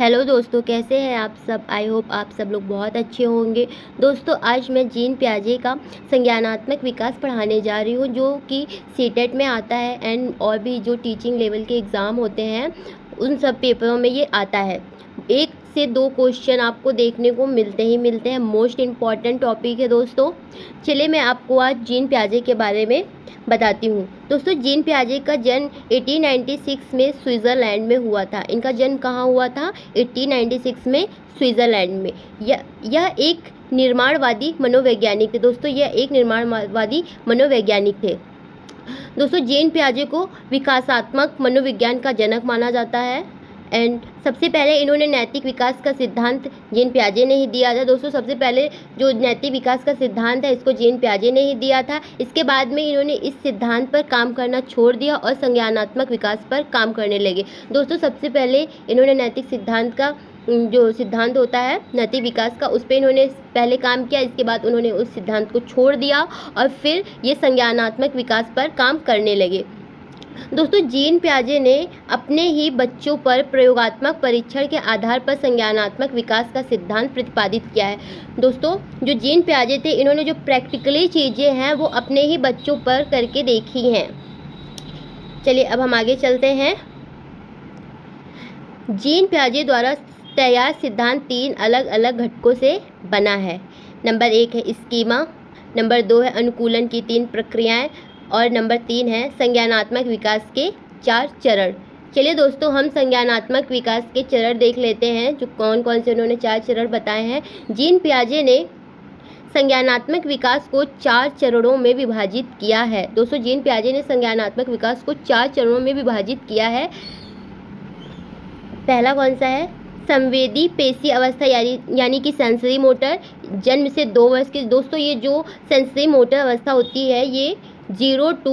Hello दोस्तों, कैसे हैं आप सब। आई होप आप सब लोग बहुत अच्छे होंगे। दोस्तों, आज मैं जीन पियाजे का संज्ञानात्मक विकास पढ़ाने जा रही हूँ, जो कि सीटेट में आता है एंड और भी जो टीचिंग लेवल के एग्ज़ाम होते हैं उन सब पेपरों में ये आता है। 1 से 2 क्वेश्चन आपको देखने को मिलते हैं। मोस्ट इम्पॉर्टेंट टॉपिक है दोस्तों। चलिए मैं आपको आज जीन पियाजे के बारे में बताती हूँ। दोस्तों, जीन पियाजे का जन्म 1896 में स्विट्ज़रलैंड में हुआ था। इनका जन्म कहाँ हुआ था? 1896 में स्विट्ज़रलैंड में। यह एक निर्माणवादी मनोवैज्ञानिक थे। दोस्तों, यह एक निर्माणवादी मनोवैज्ञानिक थे। दोस्तों, जीन पियाजे को विकासात्मक मनोविज्ञान का जनक माना जाता है एंड सबसे पहले इन्होंने नैतिक विकास का सिद्धांत जीन पियाजे ने ही दिया था। दोस्तों, सबसे पहले जो नैतिक विकास का सिद्धांत है इसको जीन पियाजे ने ही दिया था। इसके बाद में इन्होंने इस सिद्धांत पर काम करना छोड़ दिया और संज्ञानात्मक विकास पर काम करने लगे। दोस्तों, सबसे पहले इन्होंने नैतिक सिद्धांत का जो सिद्धांत होता है नैतिक विकास का, उस पर इन्होंने पहले काम किया। इसके बाद उन्होंने उस सिद्धांत को छोड़ दिया और फिर ये संज्ञानात्मक विकास पर काम करने लगे। दोस्तों, जीन पियाजे ने अपने ही बच्चों पर प्रयोगात्मक परीक्षण के आधार पर संज्ञानात्मक विकास का सिद्धांत प्रतिपादित किया है। दोस्तों, जो जीन पियाजे थे इन्होंने जो प्रैक्टिकली चीज़ें हैं वो अपने ही बच्चों पर करके देखी हैं। चलिए अब हम आगे चलते हैं। जीन पियाजे द्वारा तैयार सिद्धांत 3 अलग अलग घटकों से बना है। नंबर 1 है स्कीमा, नंबर 2 है अनुकूलन की 3 प्रक्रियाएं और नंबर 3 है संज्ञानात्मक विकास के 4 चरण। चलिए दोस्तों, हम संज्ञानात्मक विकास के चरण देख लेते हैं, जो कौन कौन से उन्होंने 4 चरण बताए हैं। जीन पियाजे ने संज्ञानात्मक विकास को 4 चरणों में विभाजित किया है। दोस्तों, जीन पियाजे ने संज्ञानात्मक विकास को 4 चरणों में विभाजित किया है। पहला कौन सा है? संवेदी पेशी अवस्था यानी कि सेंसरी मोटर, जन्म से 2 वर्ष की। दोस्तों, ये जो सेंसरी मोटर अवस्था होती है ये 0 to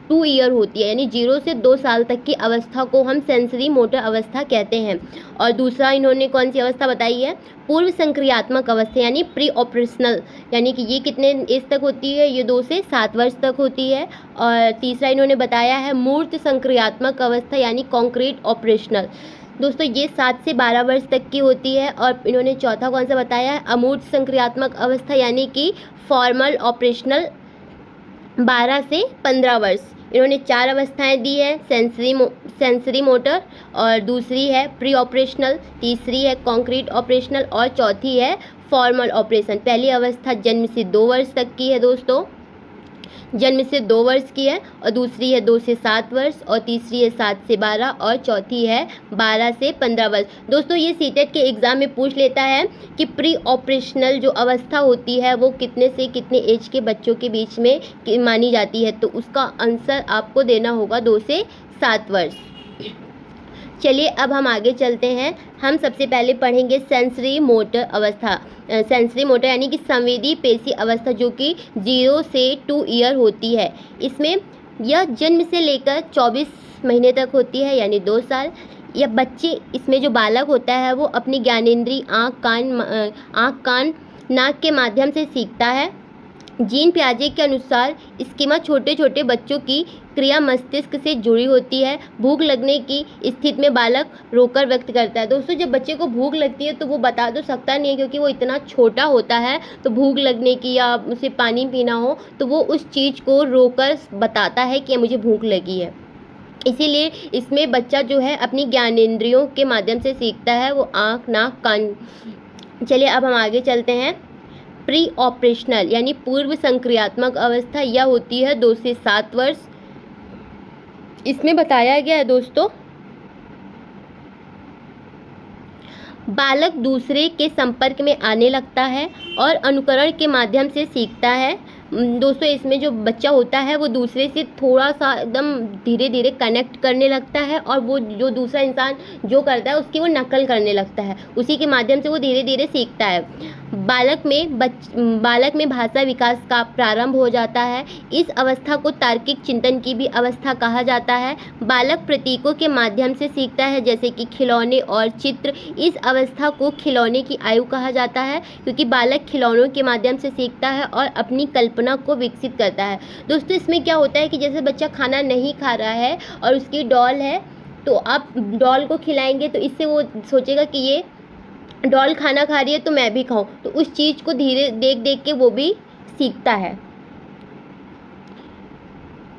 2 ईयर होती है, यानी 0 से 2 साल तक की अवस्था को हम सेंसरी मोटर अवस्था कहते हैं। और दूसरा इन्होंने कौन सी अवस्था बताई है? पूर्व संक्रियात्मक अवस्था यानी प्री ऑपरेशनल, यानी कि ये कितने एज तक होती है? ये 2 से 7 वर्ष तक होती है। और तीसरा इन्होंने बताया है मूर्त संक्रियात्मक अवस्था यानी कॉन्क्रीट ऑपरेशनल। दोस्तों, ये 7 से 12 वर्ष तक की होती है। और इन्होंने चौथा कौन सा बताया है? अमूर्त संक्रियात्मक अवस्था यानी कि फॉर्मल ऑपरेशनल 12 से 15 वर्ष। इन्होंने 4 अवस्थाएं दी है, सेंसरी मोटर, और दूसरी है प्री ऑपरेशनल, तीसरी है कॉन्क्रीट ऑपरेशनल और चौथी है फॉर्मल ऑपरेशन। पहली अवस्था जन्म से 2 वर्ष तक की है दोस्तों, जन्म से 2 वर्ष की है, और दूसरी है 2 से 7 वर्ष, और तीसरी है 7 से 12, और चौथी है 12 से 15 वर्ष। दोस्तों, ये सीटेट के एग्ज़ाम में पूछ लेता है कि प्री ऑपरेशनल जो अवस्था होती है वो कितने से कितने एज के बच्चों के बीच में मानी जाती है, तो उसका आंसर आपको देना होगा 2 से 7 वर्ष। चलिए अब हम आगे चलते हैं। हम सबसे पहले पढ़ेंगे सेंसरी मोटर अवस्था। सेंसरी मोटर यानी कि संवेदी पेशी अवस्था, जो कि 0 से 2 ईयर होती है। इसमें यह जन्म से लेकर 24 महीने तक होती है, यानी 2 साल। यह बच्चे, इसमें जो बालक होता है वो अपनी ज्ञानेंद्रिय आँख कान नाक के माध्यम से सीखता है। जीन पियाजे के अनुसार स्कीमा छोटे छोटे बच्चों की क्रिया मस्तिष्क से जुड़ी होती है। भूख लगने की स्थिति में बालक रोकर व्यक्त करता है। दोस्तों, जब बच्चे को भूख लगती है तो वो बता तो सकता नहीं है, क्योंकि वो इतना छोटा होता है। तो भूख लगने की या उसे पानी पीना हो तो वो उस चीज़ को रोकर बताता है कि मुझे भूख लगी है। इसीलिए इसमें बच्चा जो है अपनी ज्ञानेंद्रियों के माध्यम से सीखता है, वो आँख नाक कान। चलिए अब हम आगे चलते हैं। प्री ऑपरेशनल यानी पूर्व संक्रियात्मक अवस्था, यह होती है 2 से 7 वर्ष। इसमें बताया गया है दोस्तों, बालक दूसरे के संपर्क में आने लगता है और अनुकरण के माध्यम से सीखता है। दोस्तों, इसमें जो बच्चा होता है वो दूसरे से थोड़ा सा एकदम धीरे धीरे कनेक्ट करने लगता है, और वो जो दूसरा इंसान जो करता है उसकी वो नकल करने लगता है, उसी के माध्यम से वो धीरे धीरे सीखता है। बालक में भाषा विकास का प्रारंभ हो जाता है। इस अवस्था को तार्किक चिंतन की भी अवस्था कहा जाता है। बालक प्रतीकों के माध्यम से सीखता है, जैसे कि खिलौने और चित्र। इस अवस्था को खिलौने की आयु कहा जाता है, क्योंकि बालक खिलौनों के माध्यम से सीखता है और अपनी कल्पना को विकसित करता है। दोस्तों, इसमें क्या होता है कि जैसे बच्चा खाना नहीं खा रहा है और उसकी डॉल है, तो आप डॉल को खिलाएंगे तो इससे वो सोचेगा कि ये डॉल खाना खा रही है तो मैं भी खाऊं, तो उस चीज़ को धीरे देख देख के वो भी सीखता है।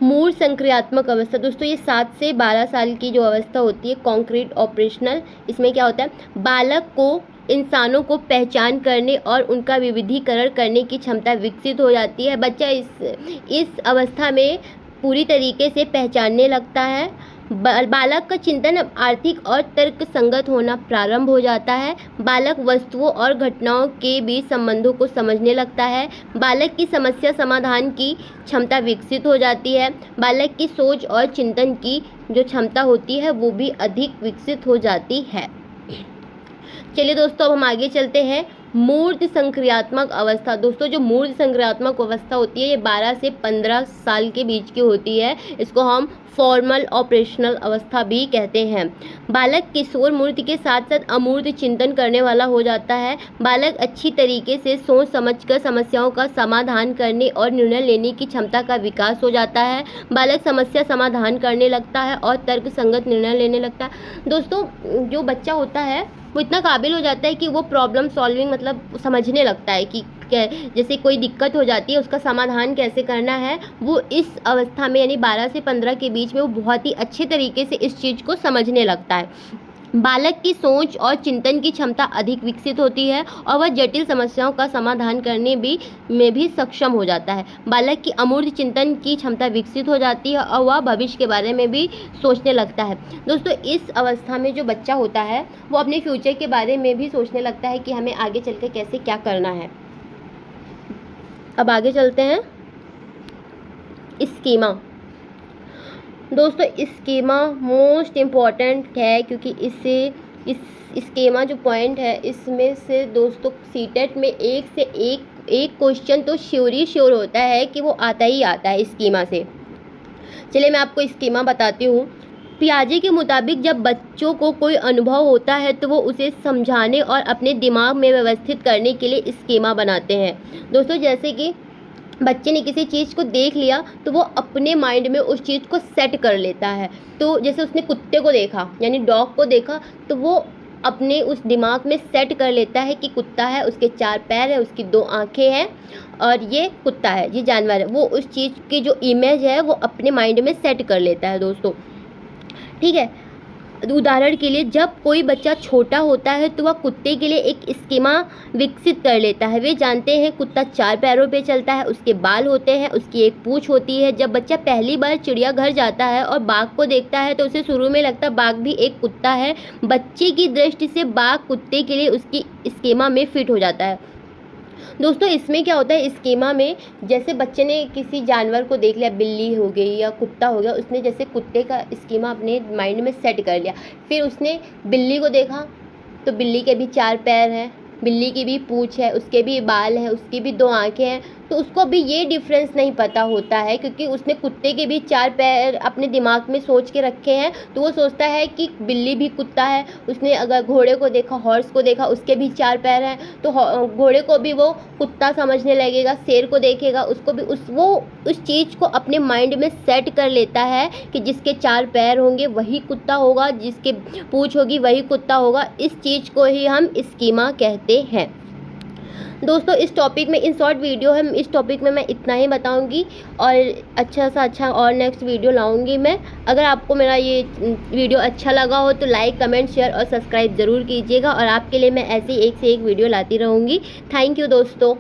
मूल संक्रियात्मक अवस्था दोस्तों, ये 7 से 12 साल की जो अवस्था होती है कॉन्क्रीट ऑपरेशनल, इसमें क्या होता है, बालक को इंसानों को पहचान करने और उनका विविधीकरण करने की क्षमता विकसित हो जाती है। बच्चा इस अवस्था में पूरी तरीके से पहचानने लगता है। बालक का चिंतन अब आर्थिक और तर्क संगत होना प्रारंभ हो जाता है। बालक वस्तुओं और घटनाओं के बीच संबंधों को समझने लगता है। बालक की समस्या समाधान की क्षमता विकसित हो जाती है। बालक की सोच और चिंतन की जो क्षमता होती है वो भी अधिक विकसित हो जाती है। चलिए दोस्तों, अब हम आगे चलते हैं। मूर्त संक्रियात्मक अवस्था दोस्तों, जो मूर्त संक्रियात्मक अवस्था होती है ये 12 से 15 साल के बीच की होती है। इसको हम फॉर्मल ऑपरेशनल अवस्था भी कहते हैं। बालक किशोर मूर्ति के साथ साथ अमूर्त चिंतन करने वाला हो जाता है। बालक अच्छी तरीके से सोच समझकर समस्याओं का समाधान करने और निर्णय लेने की क्षमता का विकास हो जाता है। बालक समस्या समाधान करने लगता है और तर्क संगत निर्णय लेने लगता है। दोस्तों, जो बच्चा होता है वो इतना काबिल हो जाता है कि वो प्रॉब्लम सॉल्विंग मतलब समझने लगता है कि जैसे कोई दिक्कत हो जाती है उसका समाधान कैसे करना है, वो इस अवस्था में यानी 12 से 15 के बीच में वो बहुत ही अच्छे तरीके से इस चीज़ को समझने लगता है। बालक की सोच और चिंतन की क्षमता अधिक विकसित होती है और वह जटिल समस्याओं का समाधान करने में भी सक्षम हो जाता है। बालक की अमूर्त चिंतन की क्षमता विकसित हो जाती है और वह भविष्य के बारे में भी सोचने लगता है। दोस्तों, इस अवस्था में जो बच्चा होता है वो अपने फ्यूचर के बारे में भी सोचने लगता है कि हमें आगे चलकर कैसे क्या करना है। अब आगे चलते हैं। स्कीमा दोस्तों, स्कीमा मोस्ट इम्पॉर्टेंट है क्योंकि इससे इस स्कीमा जो पॉइंट है इसमें से दोस्तों सीटेट में एक क्वेश्चन तो श्योर होता है कि वो आता ही आता है स्कीमा से। चलिए मैं आपको स्कीमा बताती हूँ। पियाजे के मुताबिक जब बच्चों को कोई अनुभव होता है तो वो उसे समझाने और अपने दिमाग में व्यवस्थित करने के लिए स्कीमा बनाते हैं। दोस्तों, जैसे कि बच्चे ने किसी चीज़ को देख लिया तो वो अपने माइंड में उस चीज़ को सेट कर लेता है। तो जैसे उसने कुत्ते को देखा यानी डॉग को देखा तो वो अपने उस दिमाग में सेट कर लेता है कि कुत्ता है, उसके 4 पैर है, उसकी 2 आँखें हैं और ये कुत्ता है, ये जानवर है। वो उस चीज़ की जो इमेज है वो अपने माइंड में सेट कर लेता है दोस्तों, ठीक है। उदाहरण के लिए जब कोई बच्चा छोटा होता है तो वह कुत्ते के लिए एक स्कीमा विकसित कर लेता है। वे जानते हैं कुत्ता 4 पैरों पे चलता है, उसके बाल होते हैं, उसकी एक पूँछ होती है। जब बच्चा पहली बार चिड़ियाघर जाता है और बाघ को देखता है तो उसे शुरू में लगता है बाघ भी एक कुत्ता है। बच्चे की दृष्टि से बाघ कुत्ते के लिए उसकी स्कीमा में फिट हो जाता है। दोस्तों, इसमें क्या होता है स्कीमा में, जैसे बच्चे ने किसी जानवर को देख लिया, बिल्ली हो गई या कुत्ता हो गया, उसने जैसे कुत्ते का स्कीमा अपने माइंड में सेट कर लिया। फिर उसने बिल्ली को देखा तो बिल्ली के भी 4 पैर हैं, बिल्ली की भी पूँछ है, उसके भी बाल हैं, उसकी भी 2 आँखें हैं। तो उसको भी ये डिफरेंस नहीं पता होता है क्योंकि उसने कुत्ते के भी 4 पैर अपने दिमाग में सोच के रखे हैं। तो वो सोचता है कि बिल्ली भी कुत्ता है। उसने अगर घोड़े को देखा, हॉर्स को देखा, उसके भी 4 पैर हैं, तो घोड़े को भी वो कुत्ता समझने लगेगा। शेर को देखेगा, उसको भी वो उस चीज़ को अपने माइंड में सेट कर लेता है कि जिसके 4 पैर होंगे वही कुत्ता होगा, जिसके पूँछ होगी वही कुत्ता होगा। इस चीज़ को ही हम स्कीमा कहते हैं। दोस्तों, इस टॉपिक में इन शॉर्ट वीडियो है, इस टॉपिक में मैं इतना ही बताऊंगी और अच्छा और नेक्स्ट वीडियो लाऊंगी मैं। अगर आपको मेरा ये वीडियो अच्छा लगा हो तो लाइक, कमेंट, शेयर और सब्सक्राइब ज़रूर कीजिएगा और आपके लिए मैं ऐसे एक से एक वीडियो लाती रहूँगी। थैंक यू दोस्तों।